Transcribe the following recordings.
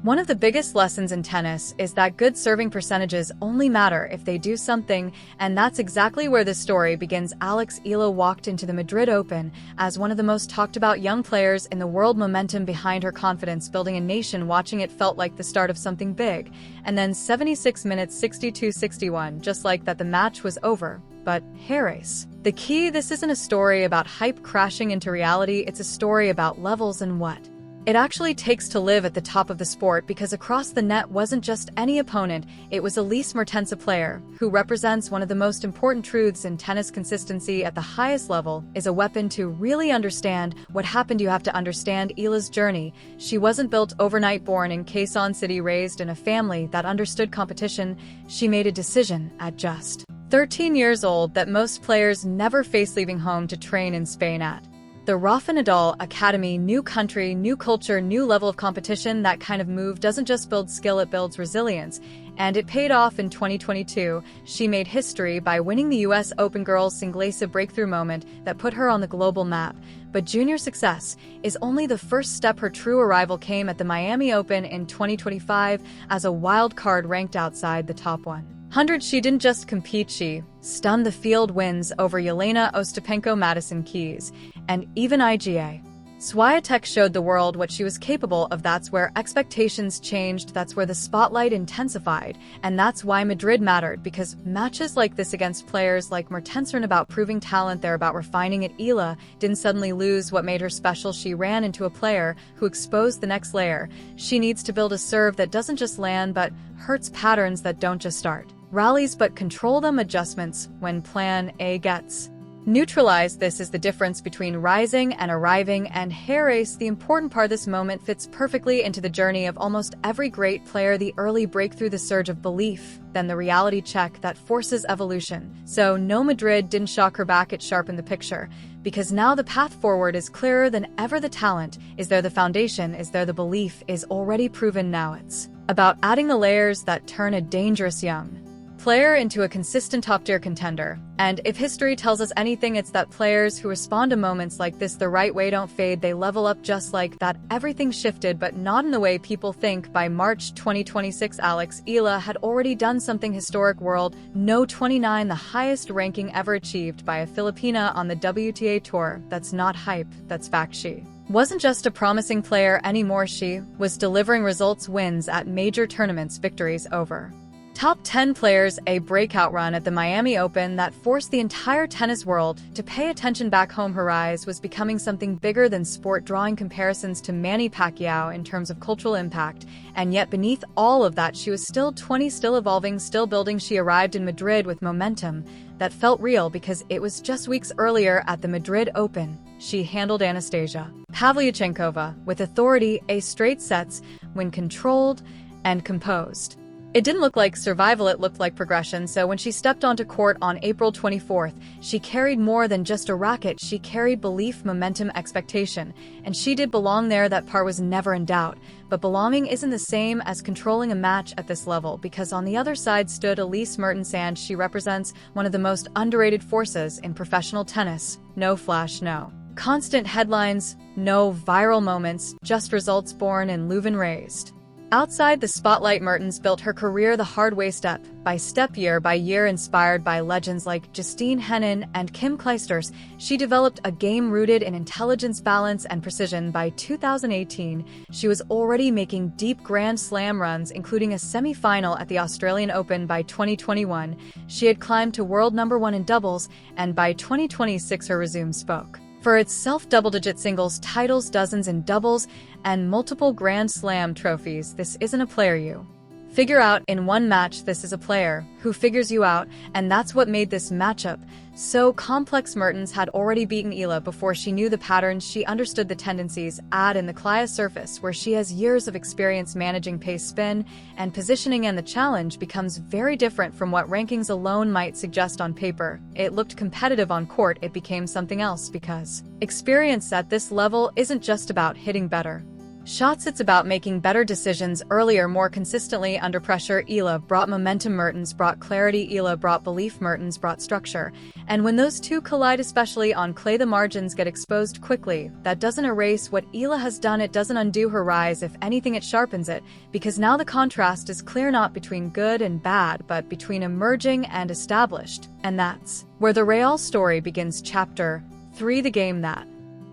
One of the biggest lessons in tennis is that good serving percentages only matter if they do something, and that's exactly where this story begins. Alex Eala walked into the Madrid Open as one of the most talked about young players in the world. Momentum behind her, confidence building, a nation watching. It felt like the start of something big. And then 76 minutes, 62-61, just like that, the match was over. But Harris. The key: this isn't a story about hype crashing into reality, it's a story about levels and what it actually takes to live at the top of the sport, because across the net wasn't just any opponent, it was Elise Mertens, a player who represents one of the most important truths in tennis: consistency at the highest level is a weapon. To really understand what happened, you have to understand Eala's journey. She wasn't built overnight. Born in Quezon City, raised in a family that understood competition, she made a decision at just 13 years old that most players never face: leaving home to train in Spain at the Rafa Nadal Academy. New country, new culture, new level of competition. That kind of move doesn't just build skill, it builds resilience. And it paid off. In 2022, she made history by winning the US Open girls singles, a breakthrough moment that put her on the global map. But junior success is only the first step. Her true arrival came at the Miami Open in 2025 as a wild card ranked outside the top 100. She didn't just compete, she stunned the field. Wins over Yelena Ostapenko, Madison Keys, and even Iga Swiatek showed the world what she was capable of. That's where expectations changed, that's where the spotlight intensified, and that's why Madrid mattered, because matches like this against players like Mertens aren't about proving talent, they're about refining it. Eala didn't suddenly lose what made her special, she ran into a player who exposed the next layer. She needs to build a serve that doesn't just land but hurts, patterns that don't just start rallies but control them, adjustments when plan A gets neutralized. This is the difference between rising and arriving, and Harris, the important part. This moment fits perfectly into the journey of almost every great player: the early breakthrough, the surge of belief, then the reality check that forces evolution. So no, Madrid didn't shock her back, it sharpened the picture, because now the path forward is clearer than ever. The talent is there, the foundation is there, the belief is already proven. Now it's about adding the layers that turn a dangerous young player into a consistent top-tier contender. And if history tells us anything, it's that players who respond to moments like this the right way don't fade, they level up. Just like that, everything shifted, but not in the way people think. By March 2026, Alex Eala had already done something historic: world No. 29, the highest ranking ever achieved by a Filipina on the WTA Tour. That's not hype, that's fact. She wasn't just a promising player anymore, she was delivering results: wins at major tournaments, victories over top 10 players, a breakout run at the Miami Open that forced the entire tennis world to pay attention. Back home, her rise was becoming something bigger than sport, drawing comparisons to Manny Pacquiao in terms of cultural impact. And yet beneath all of that, she was still 20, still evolving, still building. She arrived in Madrid with momentum that felt real, because it was just weeks earlier at the Madrid Open she handled Anastasia Pavlyuchenkova with authority, a straight sets when controlled and composed. It didn't look like survival, it looked like progression. So when she stepped onto court on April 24th, she carried more than just a racket, she carried belief, momentum, expectation. And she did belong there, that part was never in doubt. But belonging isn't the same as controlling a match at this level, because on the other side stood Elise Mertens, and she represents one of the most underrated forces in professional tennis. No flash, no constant headlines, no viral moments, just results born in Leuven, raised outside the spotlight. Mertens built her career the hard way, step by step, year by year. Inspired by legends like Justine Henin and Kim Clijsters, she developed a game rooted in intelligence, balance, and precision. By 2018, she was already making deep Grand Slam runs, including a semi-final at the Australian Open. By 2021, she had climbed to world #1 in doubles, and by 2026 her resume spoke for itself: double-digit singles titles, dozens in doubles, and multiple Grand Slam trophies. This isn't a player you figure out in one match, this is a player who figures you out, and that's what made this matchup so complex. Mertens had already beaten Eala before she knew the patterns, she understood the tendencies. Add in the Clio surface, where she has years of experience managing pace, spin, and positioning, and the challenge becomes very different from what rankings alone might suggest on paper. It looked competitive on court, it became something else, because experience at this level isn't just about hitting better. Shots, it's about making better decisions earlier, more consistently under pressure. Eala brought momentum, Mertens brought clarity. Eala brought belief, Mertens brought structure. And when those two collide, especially on clay, the margins get exposed quickly. That doesn't erase what Eala has done, it doesn't undo her rise. If anything, it sharpens it, because now the contrast is clear, not between good and bad, but between emerging and established. And that's where the Real story begins. Chapter 3, the game that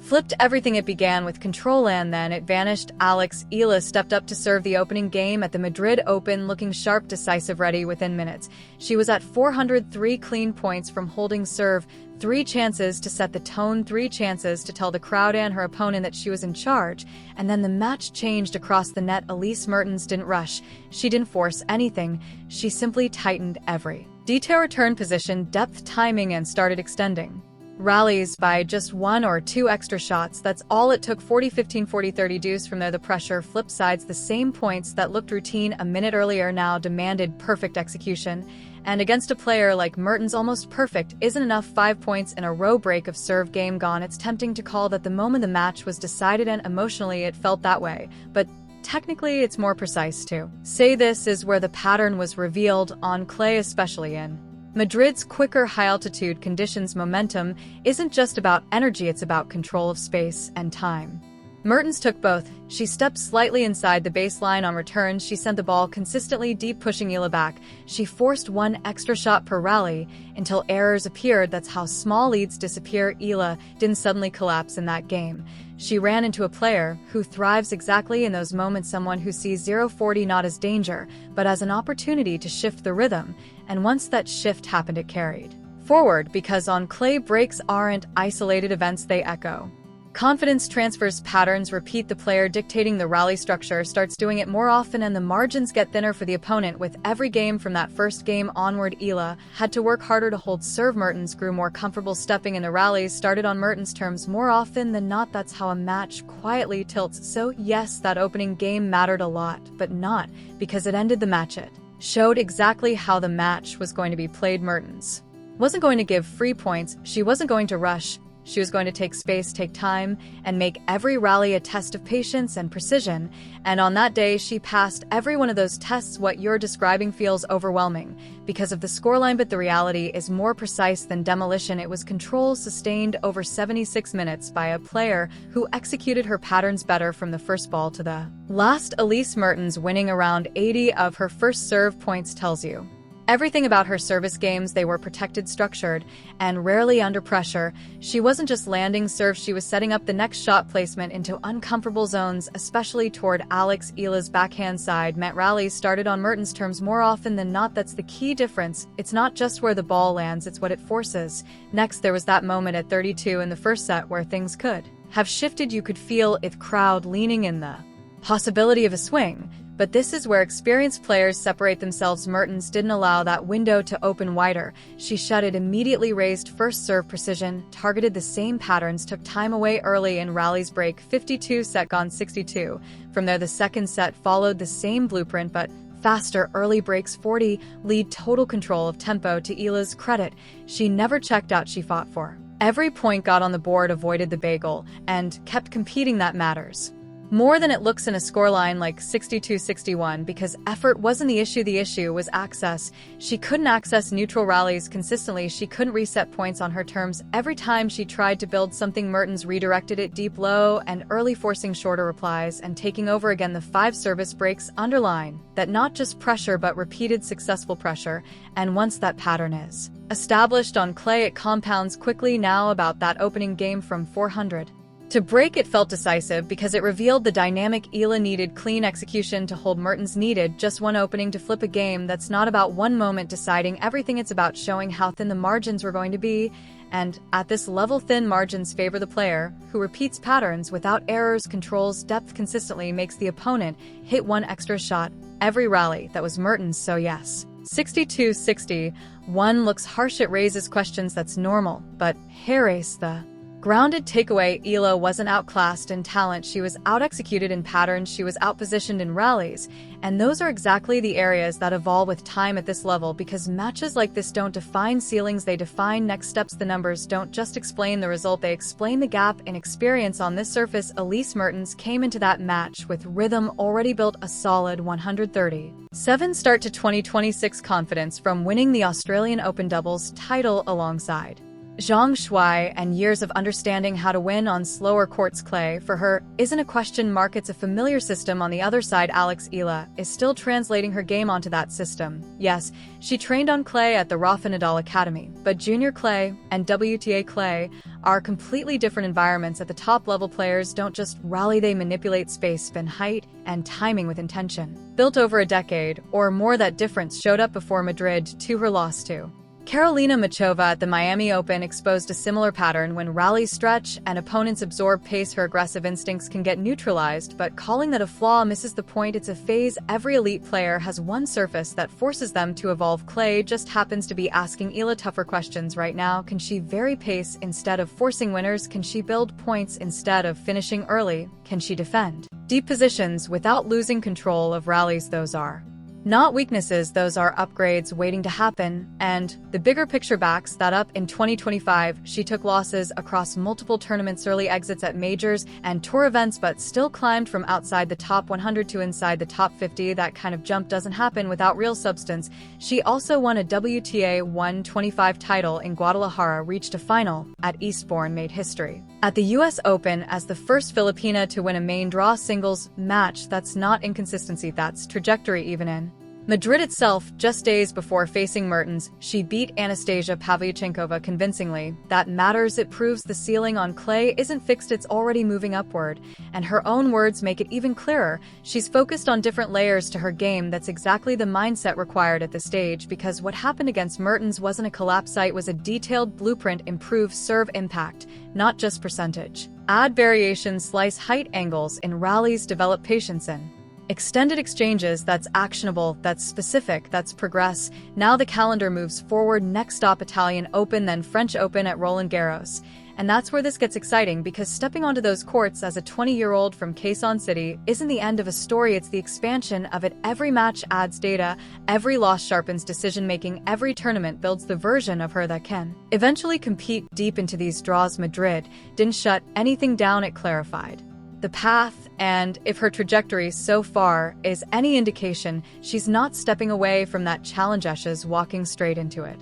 flipped everything. It began with control and then it vanished. Alexandra Eala stepped up to serve the opening game at the Madrid Open, looking sharp, decisive, ready within minutes. She was at 403 clean points from holding serve, 3 chances to set the tone, 3 chances to tell the crowd and her opponent that she was in charge. And then the match changed across the net. Elise Mertens didn't rush. She didn't force anything. She simply tightened every detail, return position, depth, timing, and started extending rallies by just 1 or 2 extra shots. That's all it took. 40-15, 40-30 deuce. From there, the pressure flip sides. The same points that looked routine a minute earlier now demanded perfect execution. And against a player like Mertens, almost perfect isn't enough. 5 points in a row, break of serve, game gone. It's tempting to call that the moment the match was decided, and emotionally it felt that way. But technically, it's more precise to say this is where the pattern was revealed on clay, especially in Madrid's quicker high-altitude conditions. Momentum isn't just about energy, it's about control of space and time. Mertens took both. She stepped slightly inside the baseline on returns. She sent the ball consistently deep, pushing Eala back. She forced 1 extra shot per rally until errors appeared. That's how small leads disappear. Eala didn't suddenly collapse in that game. She ran into a player who thrives exactly in those moments, someone who sees 0-40 not as danger, but as an opportunity to shift the rhythm. And once that shift happened, it carried forward, because on clay, breaks aren't isolated events, they echo. Confidence transfers, patterns repeat. The player dictating the rally structure starts doing it more often, and the margins get thinner for the opponent with every game. From that first game onward, Eala had to work harder to hold serve. Mertens grew more comfortable stepping in the rallies, started on Mertens' terms more often than not. That's how a match quietly tilts. So yes, that opening game mattered a lot, but not because it ended the match. It showed exactly how the match was going to be played. Mertens wasn't going to give free points. She wasn't going to rush. She was going to take space, take time, and make every rally a test of patience and precision. And on that day, she passed every one of those tests. What you're describing feels overwhelming because of the scoreline, but the reality is more precise than demolition. It was control sustained over 76 minutes by a player who executed her patterns better from the first ball to the last. Elise Mertens winning around 80 of her first serve points tells you everything about her service games. They were protected, structured, and rarely under pressure. She wasn't just landing serves, she was setting up the next shot placement into uncomfortable zones, especially toward Alexandra Eala's backhand side. Meant rallies started on Mertens' terms more often than not. That's the key difference. It's not just where the ball lands, it's what it forces. Next, there was that moment at 32 in the first set where things could have shifted. You could feel it, crowd leaning in, the possibility of a swing. But this is where experienced players separate themselves. Mertens didn't allow that window to open wider. She shut it immediately, raised first serve precision, targeted the same patterns, took time away early in rallies. Break 52, set gone 62. From there, the second set followed the same blueprint, but faster. Early breaks 40, lead, total control of tempo. To Eala's credit, she never checked out. She fought for every point, got on the board, avoided the bagel, and kept competing. That matters more than it looks in a scoreline like 62-61, because effort wasn't the issue. The issue was access. She couldn't access neutral rallies consistently. She couldn't reset points on her terms. Every time she tried to build something, Mertens redirected it deep low and early, forcing shorter replies and taking over again. The 5 service breaks underline that not just pressure but repeated successful pressure, and once that pattern is established on clay, it compounds quickly. Now about that opening game from 400 to break, it felt decisive because it revealed the dynamic. Eala needed clean execution to hold. Mertens needed just one opening to flip a game. That's not about one moment deciding everything. It's about showing how thin the margins were going to be. And at this level, thin margins favor the player who repeats patterns without errors, controls depth consistently, makes the opponent hit 1 extra shot every rally. That was Mertens. So yes, 62-61 looks harsh. It raises questions. That's normal. But here is the grounded takeaway: Eala wasn't outclassed in talent, she was out-executed in patterns, she was out-positioned in rallies. And those are exactly the areas that evolve with time at this level, because matches like this don't define ceilings, they define next steps. The numbers don't just explain the result, they explain the gap in experience. On this surface, Elise Mertens came into that match with rhythm already built, a solid 137 start to 2026 confidence from winning the Australian Open doubles title alongside Zhang Shuai, and years of understanding how to win on slower courts. Clay, for her, isn't a question mark, it's a familiar system. On the other side, Alexandra Eala is still translating her game onto that system. Yes, she trained on clay at the Rafa Nadal Academy, but junior clay and WTA clay are completely different environments. At the top level, players don't just rally, they manipulate space, spin, height, and timing with intention. Built over a decade or more, that difference showed up before Madrid to her loss to Karolina Muchova at the Miami Open exposed a similar pattern. When rallies stretch and opponents absorb pace, her aggressive instincts can get neutralized, but calling that a flaw misses the point. It's a phase. Every elite player has one surface that forces them to evolve. Clay just happens to be asking Eala tougher questions right now. Can she vary pace instead of forcing winners? Can she build points instead of finishing early? Can she defend deep positions without losing control of rallies? Those are not weaknesses, those are upgrades waiting to happen. And the bigger picture backs that up. In 2025, she took losses across multiple tournaments, early exits at majors and tour events, but still climbed from outside the top 100 to inside the top 50. That kind of jump doesn't happen without real substance. She also won a WTA 125 title in Guadalajara, reached a final at Eastbourne, made history at the US Open as the first Filipina to win a main draw singles match. That's not inconsistency, that's trajectory. Even in Madrid itself, just days before facing Mertens, she beat Anastasia Pavlyuchenkova convincingly. That matters, it proves the ceiling on clay isn't fixed, it's already moving upward. And her own words make it even clearer. She's focused on different layers to her game. That's exactly the mindset required at this stage, because what happened against Mertens wasn't a collapse site, was a detailed blueprint. Improve serve impact, not just percentage. Add variation, slice height angles in rallies, develop patience in extended exchanges. That's actionable, that's specific, that's progress. Now the calendar moves forward. Next stop, Italian Open, then French Open at Roland Garros. And that's where this gets exciting, because stepping onto those courts as a 20-year-old from Quezon City isn't the end of a story, it's the expansion of it. Every match adds data, every loss sharpens decision-making, every tournament builds the version of her that can eventually compete deep into these draws. Madrid didn't shut anything down, it clarified the path, and if her trajectory so far is any indication, she's not stepping away from that challenge. She's walking straight into it.